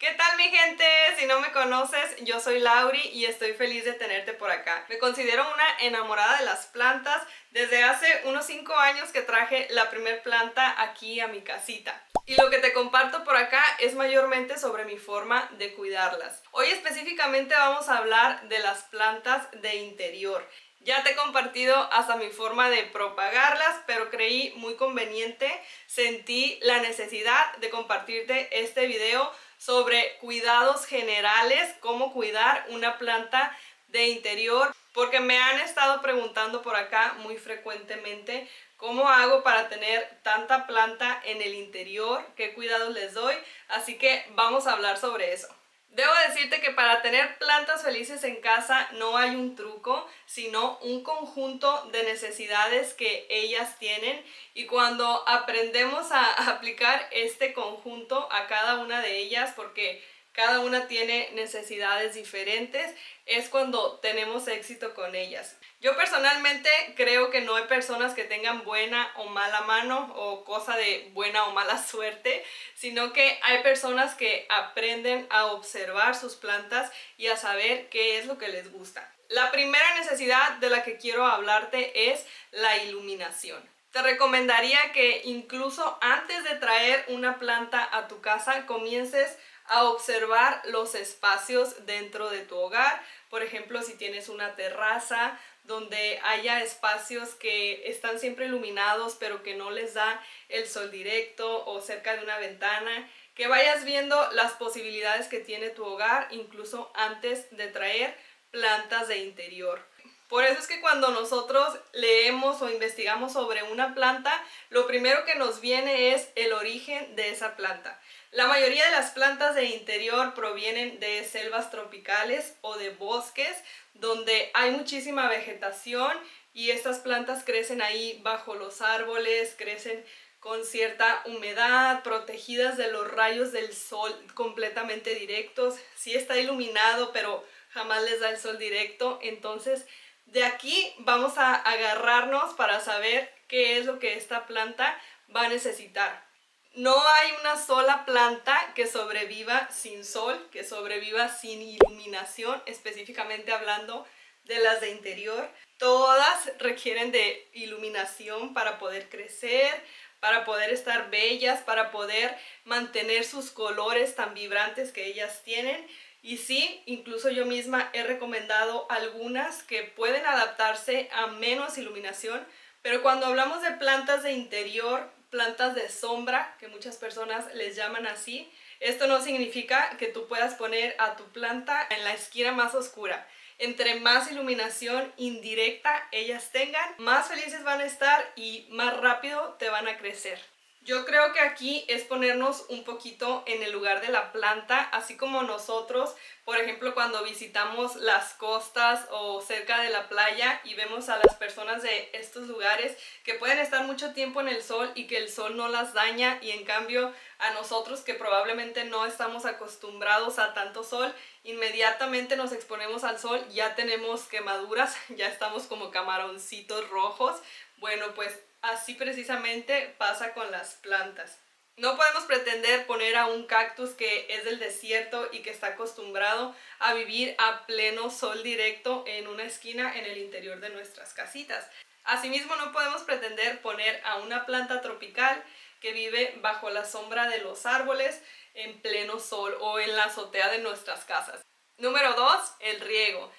¿Qué tal mi gente? Si no me conoces, yo soy Lauri y estoy feliz de tenerte por acá. Me considero una enamorada de las plantas desde hace unos 5 años que traje la primer planta aquí a mi casita. Y lo que te comparto por acá es mayormente sobre mi forma de cuidarlas. Hoy específicamente vamos a hablar de las plantas de interior. Ya te he compartido hasta mi forma de propagarlas, pero creí muy conveniente, sentí la necesidad de compartirte este video sobre cuidados generales, cómo cuidar una planta de interior, porque me han estado preguntando por acá muy frecuentemente cómo hago para tener tanta planta en el interior, qué cuidados les doy, así que vamos a hablar sobre eso. Debo decirte que para tener plantas felices en casa no hay un truco, sino un conjunto de necesidades que ellas tienen, y cuando aprendemos a aplicar este conjunto a cada una de ellas, porque cada una tiene necesidades diferentes, es cuando tenemos éxito con ellas. Yo personalmente creo que no hay personas que tengan buena o mala mano o cosa de buena o mala suerte, sino que hay personas que aprenden a observar sus plantas y a saber qué es lo que les gusta. La primera necesidad de la que quiero hablarte es la iluminación. Te recomendaría que incluso antes de traer una planta a tu casa comiences a observar los espacios dentro de tu hogar. Por ejemplo, si tienes una terraza donde haya espacios que están siempre iluminados pero que no les da el sol directo, o cerca de una ventana, que vayas viendo las posibilidades que tiene tu hogar incluso antes de traer plantas de interior. Por eso es que cuando nosotros leemos o investigamos sobre una planta, lo primero que nos viene es el origen de esa planta. La mayoría de las plantas de interior provienen de selvas tropicales o de bosques donde hay muchísima vegetación, y estas plantas crecen ahí bajo los árboles, crecen con cierta humedad, protegidas de los rayos del sol completamente directos. Sí está iluminado, pero jamás les da el sol directo. Entonces, de aquí vamos a agarrarnos para saber qué es lo que esta planta va a necesitar. No hay una sola planta que sobreviva sin sol, que sobreviva sin iluminación, específicamente hablando de las de interior. Todas requieren de iluminación para poder crecer, para poder estar bellas, para poder mantener sus colores tan vibrantes que ellas tienen. Y sí, incluso yo misma he recomendado algunas que pueden adaptarse a menos iluminación, pero cuando hablamos de plantas de interior, plantas de sombra, que muchas personas les llaman así, esto no significa que tú puedas poner a tu planta en la esquina más oscura. Entre más iluminación indirecta ellas tengan, más felices van a estar y más rápido te van a crecer. Yo creo que aquí es ponernos un poquito en el lugar de la planta, así como nosotros, por ejemplo, cuando visitamos las costas o cerca de la playa y vemos a las personas de estos lugares que pueden estar mucho tiempo en el sol y que el sol no las daña, y en cambio a nosotros, que probablemente no estamos acostumbrados a tanto sol, inmediatamente nos exponemos al sol, ya tenemos quemaduras, ya estamos como camaroncitos rojos. Bueno, pues así precisamente pasa con las plantas. No podemos pretender poner a un cactus que es del desierto y que está acostumbrado a vivir a pleno sol directo en una esquina en el interior de nuestras casitas. Asimismo, no podemos pretender poner a una planta tropical que vive bajo la sombra de los árboles en pleno sol o en la azotea de nuestras casas. Número 2, el riego.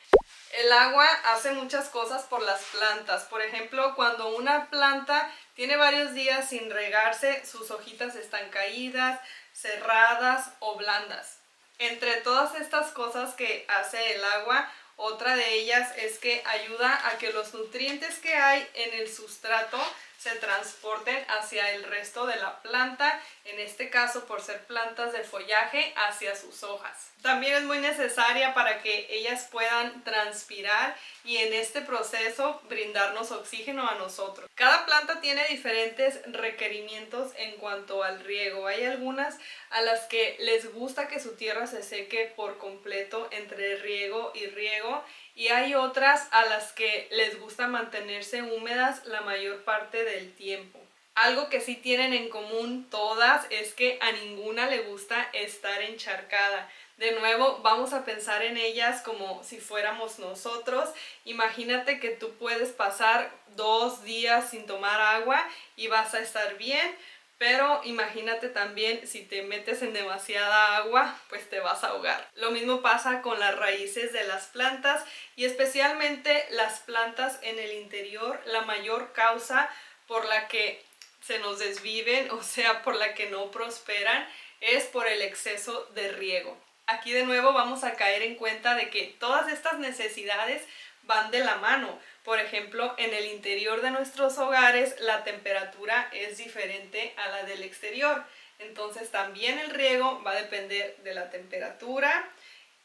El agua hace muchas cosas por las plantas. Por ejemplo, cuando una planta tiene varios días sin regarse, sus hojitas están caídas, cerradas o blandas. Entre todas estas cosas que hace el agua, otra de ellas es que ayuda a que los nutrientes que hay en el sustrato se transporten hacia el resto de la planta, en este caso por ser plantas de follaje, hacia sus hojas. También es muy necesaria para que ellas puedan transpirar y en este proceso brindarnos oxígeno a nosotros. Cada planta tiene diferentes requerimientos en cuanto al riego. Hay algunas a las que les gusta que su tierra se seque por completo entre riego y riego, y hay otras a las que les gusta mantenerse húmedas la mayor parte del tiempo. Algo que sí tienen en común todas es que a ninguna le gusta estar encharcada. De nuevo, vamos a pensar en ellas como si fuéramos nosotros. Imagínate que tú puedes pasar 2 días sin tomar agua y vas a estar bien, pero imagínate también si te metes en demasiada agua, pues te vas a ahogar. Lo mismo pasa con las raíces de las plantas y especialmente las plantas en el interior. La mayor causa por la que se nos desviven, o sea, por la que no prosperan, es por el exceso de riego. Aquí de nuevo vamos a caer en cuenta de que todas estas necesidades van de la mano. Por ejemplo, en el interior de nuestros hogares la temperatura es diferente a la del exterior. Entonces también el riego va a depender de la temperatura,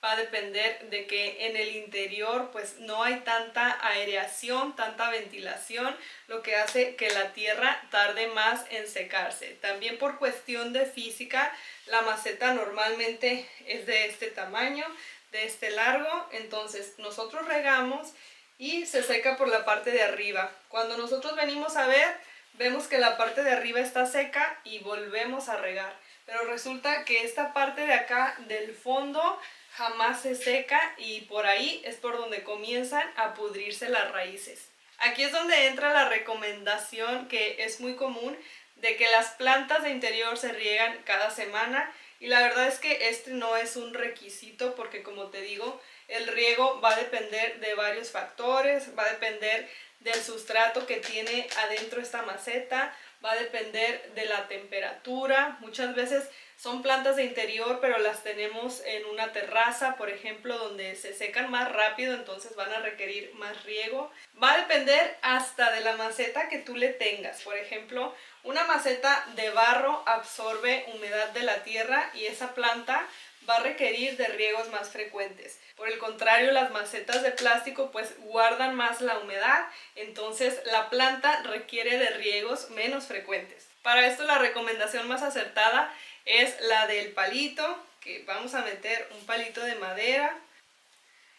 va a depender de que en el interior pues no hay tanta aireación, tanta ventilación, lo que hace que la tierra tarde más en secarse. También por cuestión de física, la maceta normalmente es de este tamaño, de este largo, entonces nosotros regamos y se seca por la parte de arriba. Cuando nosotros venimos a ver, vemos que la parte de arriba está seca y volvemos a regar. Pero resulta que esta parte de acá del fondo jamás se seca y por ahí es por donde comienzan a pudrirse las raíces. Aquí es donde entra la recomendación que es muy común de que las plantas de interior se riegan cada semana y la verdad es que este no es un requisito porque como te digo, el riego va a depender de varios factores, va a depender del sustrato que tiene adentro esta maceta, va a depender de la temperatura. Muchas veces son plantas de interior, pero las tenemos en una terraza, por ejemplo, donde se secan más rápido, entonces van a requerir más riego. Va a depender hasta de la maceta que tú le tengas. Por ejemplo, una maceta de barro absorbe humedad de la tierra y esa planta va a requerir de riegos más frecuentes. Por el contrario, las macetas de plástico pues guardan más la humedad, entonces la planta requiere de riegos menos frecuentes. Para esto la recomendación más acertada es la del palito, que vamos a meter un palito de madera.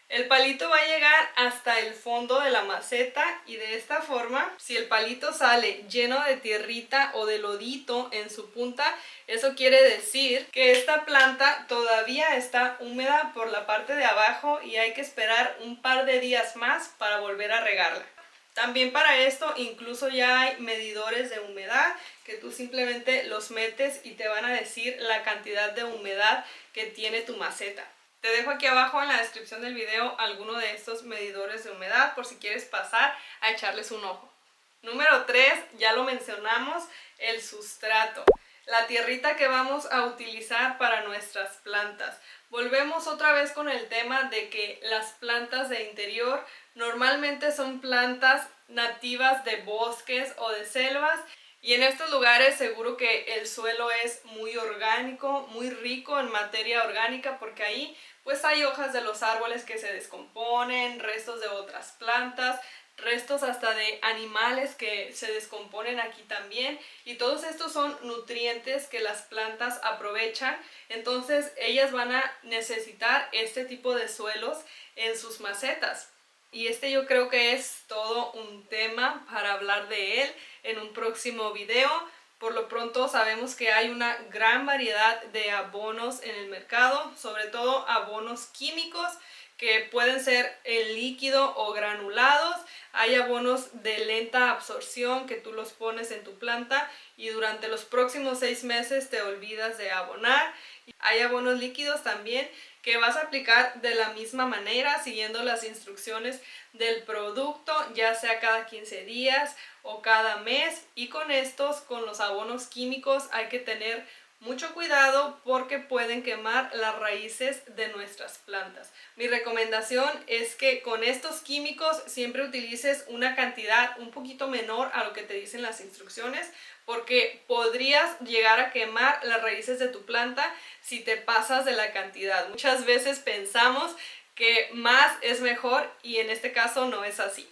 El palito va a llegar hasta el fondo de la maceta y de esta forma, si el palito sale lleno de tierrita o de lodito en su punta, eso quiere decir que esta planta todavía está húmeda por la parte de abajo y hay que esperar un par de días más para volver a regarla. También para esto incluso ya hay medidores de humedad que tú simplemente los metes y te van a decir la cantidad de humedad que tiene tu maceta. Te dejo aquí abajo en la descripción del video alguno de estos medidores de humedad por si quieres pasar a echarles un ojo. Número 3, ya lo mencionamos, el sustrato. La tierrita que vamos a utilizar para nuestras plantas. Volvemos otra vez con el tema de que las plantas de interior normalmente son plantas nativas de bosques o de selvas. Y en estos lugares seguro que el suelo es muy orgánico, muy rico en materia orgánica porque ahí pues hay hojas de los árboles que se descomponen, restos de otras plantas, restos hasta de animales que se descomponen aquí también y todos estos son nutrientes que las plantas aprovechan, entonces ellas van a necesitar este tipo de suelos en sus macetas. Y este yo creo que es todo un tema para hablar de él en un próximo video. Por lo pronto sabemos que hay una gran variedad de abonos en el mercado, sobre todo abonos químicos que pueden ser en líquido o granulados. Hay abonos de lenta absorción que tú los pones en tu planta y durante los próximos 6 meses te olvidas de abonar. Hay abonos líquidos también que vas a aplicar de la misma manera, siguiendo las instrucciones del producto, ya sea cada 15 días o cada mes. Y con estos, con los abonos químicos, hay que tener mucho cuidado porque pueden quemar las raíces de nuestras plantas. Mi recomendación es que con estos químicos siempre utilices una cantidad un poquito menor a lo que te dicen las instrucciones, porque podrías llegar a quemar las raíces de tu planta si te pasas de la cantidad. Muchas veces pensamos que más es mejor y en este caso no es así.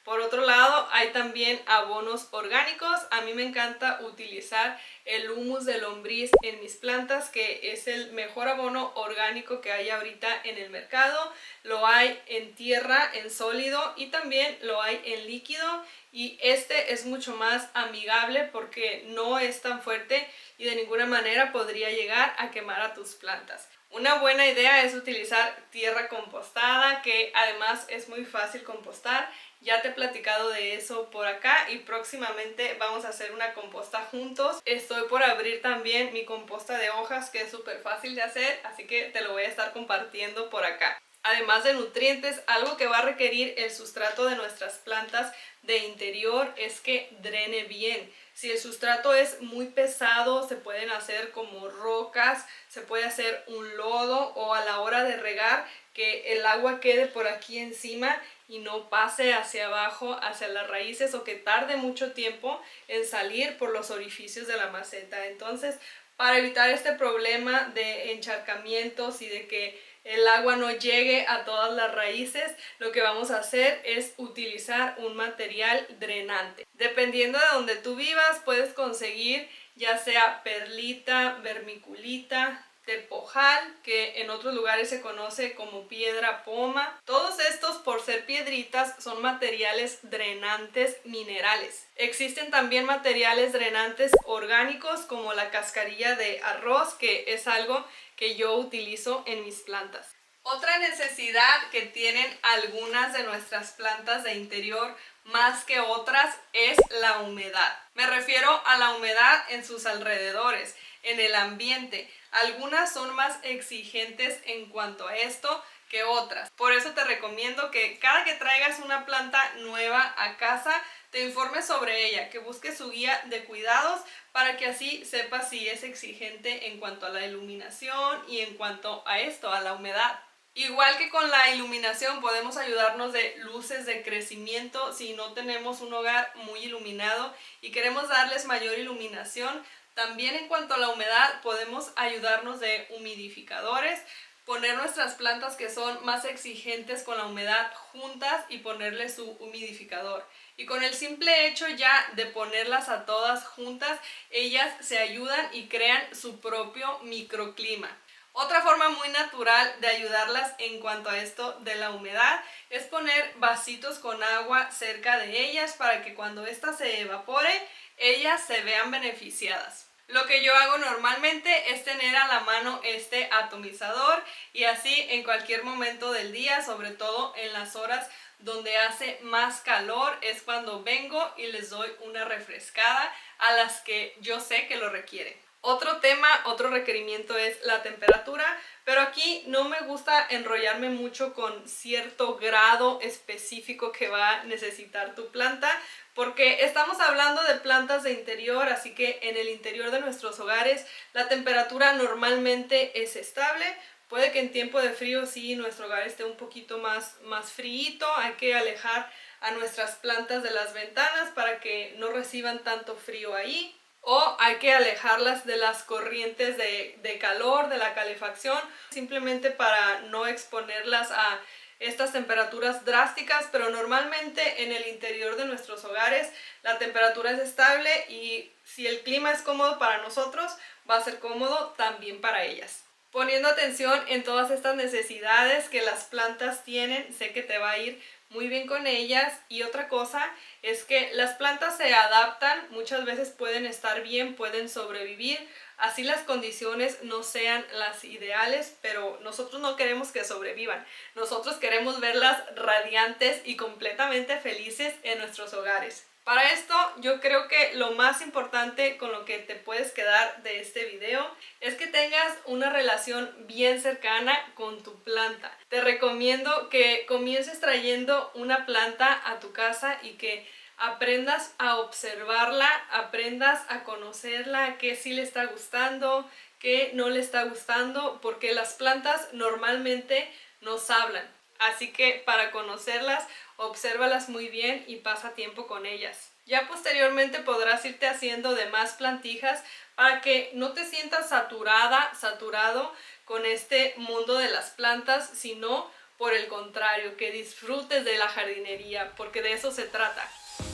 Por otro lado, hay también abonos orgánicos. A mí me encanta utilizar el humus de lombriz en mis plantas, que es el mejor abono orgánico que hay ahorita en el mercado. Lo hay en tierra, en sólido, y también lo hay en líquido. Y este es mucho más amigable porque no es tan fuerte y de ninguna manera podría llegar a quemar a tus plantas. Una buena idea es utilizar tierra compostada, que además es muy fácil compostar. Ya te he platicado de eso por acá y próximamente vamos a hacer una composta juntos. Estoy por abrir también mi composta de hojas, que es súper fácil de hacer, así que te lo voy a estar compartiendo por acá. Además de nutrientes, algo que va a requerir el sustrato de nuestras plantas de interior es que drene bien. Si el sustrato es muy pesado, se pueden hacer como rocas, se puede hacer un lodo, o a la hora de regar que el agua quede por aquí encima y no pase hacia abajo, hacia las raíces, o que tarde mucho tiempo en salir por los orificios de la maceta. Entonces, para evitar este problema de encharcamientos y de que el agua no llegue a todas las raíces, lo que vamos a hacer es utilizar un material drenante. Dependiendo de donde tú vivas, puedes conseguir ya sea perlita, vermiculita, tepojal, que en otros lugares se conoce como piedra poma. Todos estos, por ser piedritas, son materiales drenantes minerales. Existen también materiales drenantes orgánicos como la cascarilla de arroz, que es algo que yo utilizo en mis plantas. Otra necesidad que tienen algunas de nuestras plantas de interior más que otras es la humedad. Me refiero a la humedad en sus alrededores, en el ambiente. Algunas son más exigentes en cuanto a esto que otras. Por eso te recomiendo que cada que traigas una planta nueva a casa, te informes sobre ella, que busques su guía de cuidados para que así sepas si es exigente en cuanto a la iluminación y en cuanto a esto, a la humedad. Igual que con la iluminación, podemos ayudarnos de luces de crecimiento si no tenemos un hogar muy iluminado y queremos darles mayor iluminación. También en cuanto a la humedad, podemos ayudarnos de humidificadores, poner nuestras plantas que son más exigentes con la humedad juntas y ponerle su humidificador. Y con el simple hecho ya de ponerlas a todas juntas, ellas se ayudan y crean su propio microclima. Otra forma muy natural de ayudarlas en cuanto a esto de la humedad es poner vasitos con agua cerca de ellas para que cuando ésta se evapore, ellas se vean beneficiadas. Lo que yo hago normalmente es tener a la mano este atomizador, y así en cualquier momento del día, sobre todo en las horas donde hace más calor, es cuando vengo y les doy una refrescada a las que yo sé que lo requieren. Otro tema, otro requerimiento es la temperatura, pero aquí no me gusta enrollarme mucho con cierto grado específico que va a necesitar tu planta, porque estamos hablando de plantas de interior, así que en el interior de nuestros hogares la temperatura normalmente es estable. Puede que en tiempo de frío sí nuestro hogar esté un poquito más fríito, hay que alejar a nuestras plantas de las ventanas para que no reciban tanto frío ahí. O hay que alejarlas de las corrientes de calor, de la calefacción, simplemente para no exponerlas a estas temperaturas drásticas. Pero normalmente en el interior de nuestros hogares la temperatura es estable, y si el clima es cómodo para nosotros, va a ser cómodo también para ellas. Poniendo atención en todas estas necesidades que las plantas tienen, sé que te va a ir muy bien con ellas. Y otra cosa es que las plantas se adaptan, muchas veces pueden estar bien, pueden sobrevivir, así las condiciones no sean las ideales, pero nosotros no queremos que sobrevivan, nosotros queremos verlas radiantes y completamente felices en nuestros hogares. Para esto yo creo que lo más importante con lo que te puedes quedar de este video es que tengas una relación bien cercana con tu planta. Te recomiendo que comiences trayendo una planta a tu casa y que aprendas a observarla, aprendas a conocerla, qué sí le está gustando, qué no le está gustando, porque las plantas normalmente nos hablan. Así que para conocerlas, obsérvalas muy bien y pasa tiempo con ellas. Ya posteriormente podrás irte haciendo de más plantijas para que no te sientas saturado con este mundo de las plantas, sino Por el contrario, que disfrutes de la jardinería, porque de eso se trata.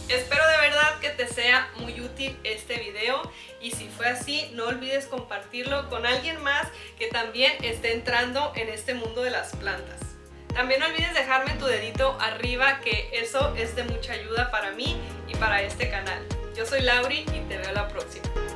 Espero de verdad que te sea muy útil este video y si fue así, no olvides compartirlo con alguien más que también esté entrando en este mundo de las plantas. También no olvides dejarme tu dedito arriba, que eso es de mucha ayuda para mí y para este canal. Yo soy Lauri y te veo la próxima.